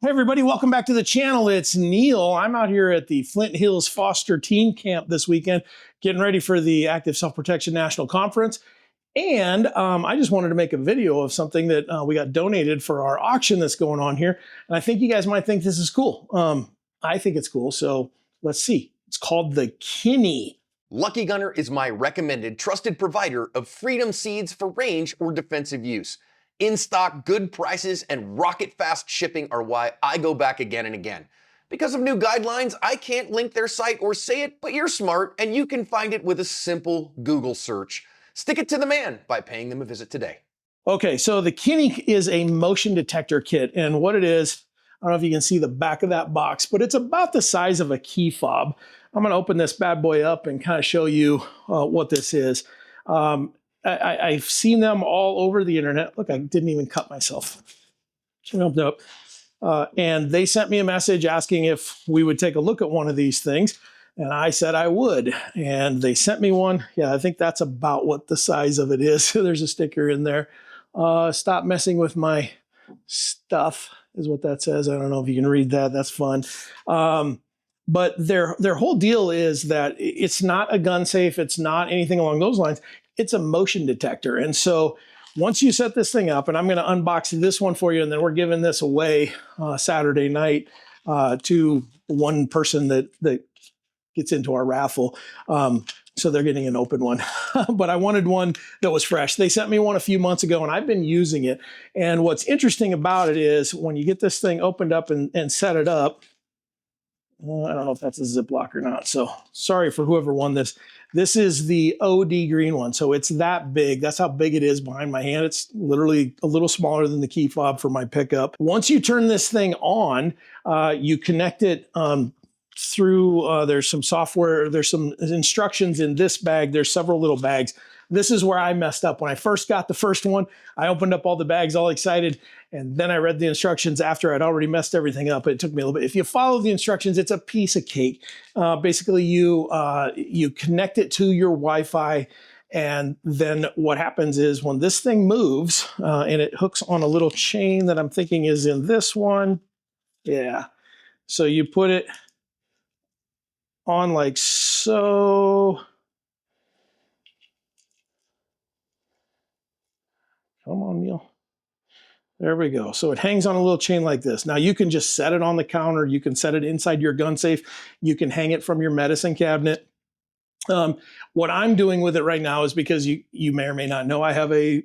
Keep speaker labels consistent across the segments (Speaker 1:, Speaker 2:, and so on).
Speaker 1: Hey everybody, welcome back to the channel. It's Neil. I'm out here at the Flint Hills Foster Teen Camp this weekend, getting ready for the Active Self-Protection National Conference. And I just wanted to make a video of something that we got donated for our auction that's going on here. And I think you guys might think this is cool. I think it's cool, so let's see. It's called the Kinney.
Speaker 2: Lucky Gunner is my recommended trusted provider of freedom seeds for range or defensive use. In stock, good prices, and rocket fast shipping are why I go back again and again. Because of new guidelines, I can't link their site or say it, but you're smart and you can find it with a simple Google search. Stick it to the man by paying them a visit today.
Speaker 1: Okay, so the Kinney is a motion detector kit, and what it is, I don't know if you can see the back of that box, but it's about the size of a key fob. I'm gonna open this bad boy up and kind of show you what this is. I've seen them all over the internet. Look, I didn't even cut myself. Jumped up. And they sent me a message asking if we would take a look at one of these things. And I said I would. And they sent me one. Yeah, I think that's about what the size of it is. There's a sticker in there. Stop messing with my stuff is what that says. I don't know if you can read that. That's fun. But their whole deal is that it's not a gun safe. It's not anything along those lines. It's a motion detector. And so once you set this thing up, and I'm going to unbox this one for you, and then we're giving this away Saturday night to one person that gets into our raffle. So they're getting an open one. But I wanted one that was fresh. They sent me one a few months ago, and I've been using it. And what's interesting about it is when you get this thing opened up and set it up, I don't know if that's a Ziploc or not. So sorry for whoever won this. This is the OD green one. So it's that big. That's how big it is behind my hand. It's literally a little smaller than the key fob for my pickup. Once you turn this thing on, you connect it through, there's some software, there's some instructions in this bag. There's several little bags. This is where I messed up. When I first got the first one, I opened up all the bags all excited, and then I read the instructions after I'd already messed everything up. It took me a little bit. If you follow the instructions, it's a piece of cake. Basically, you connect it to your Wi-Fi, and then what happens is when this thing moves, and it hooks on a little chain that I'm thinking is in this one. Yeah. So you put it on like so. Come on, Neil. There we go. So it hangs on a little chain like this. Now you can just set it on the counter. You can set it inside your gun safe. You can hang it from your medicine cabinet. What I'm doing with it right now is because you may or may not know, I have a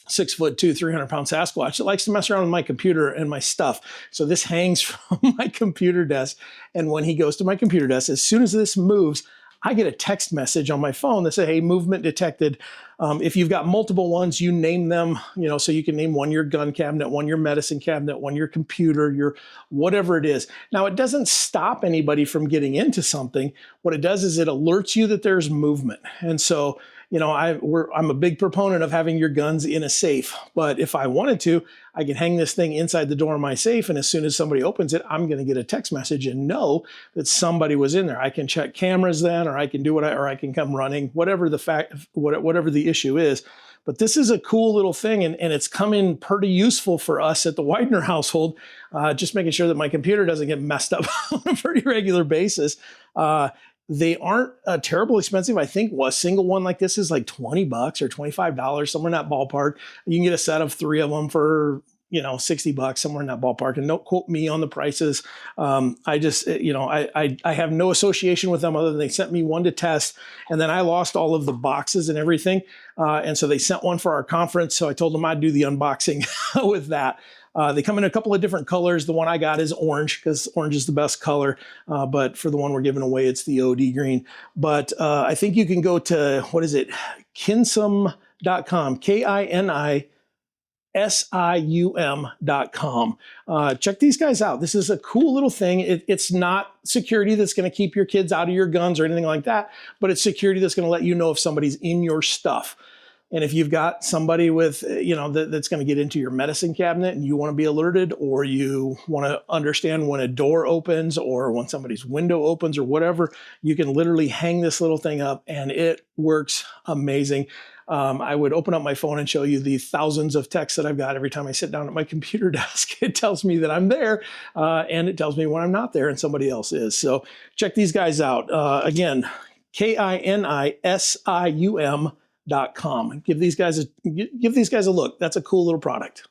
Speaker 1: 6'2", 300-pound Sasquatch that likes to mess around with my computer and my stuff. So this hangs from my computer desk. And when he goes to my computer desk, as soon as this moves, I get a text message on my phone that says, hey, movement detected. If you've got multiple ones, you name them, so you can name one your gun cabinet, one your medicine cabinet, one your computer, your whatever it is. Now, it doesn't stop anybody from getting into something. What it does is it alerts you that there's movement. And so, I'm a big proponent of having your guns in a safe, but if I wanted to, I can hang this thing inside the door of my safe, and as soon as somebody opens it, I'm going to get a text message and know that somebody was in there. I can check cameras then, or I can do or I can come running, whatever the issue is. But this is a cool little thing, and it's come in pretty useful for us at the Widener household, just making sure that my computer doesn't get messed up on a pretty regular basis. They aren't terribly expensive. I think a single one like this is like $20 or $25, somewhere in that ballpark. You can get a set of 3 of them for, $60, somewhere in that ballpark. And don't quote me on the prices. I just, I have no association with them other than they sent me one to test. And then I lost all of the boxes and everything. And so they sent one for our conference. So I told them I'd do the unboxing with that. They come in a couple of different colors. The one I got is orange because orange is the best color. But for the one we're giving away, it's the OD green. But I think you can go to, what is it? Kinsum.com, KINISIUM.com. Check these guys out. This is a cool little thing. It's not security that's going to keep your kids out of your guns or anything like that, but it's security that's going to let you know if somebody's in your stuff. And if you've got somebody with, that's going to get into your medicine cabinet and you want to be alerted, or you want to understand when a door opens or when somebody's window opens or whatever, you can literally hang this little thing up and it works amazing. I would open up my phone and show you the thousands of texts that I've got every time I sit down at my computer desk. It tells me that I'm there, and it tells me when I'm not there and somebody else is. So check these guys out. Again, KINISIUM.com. Give these guys a look. That's a cool little product.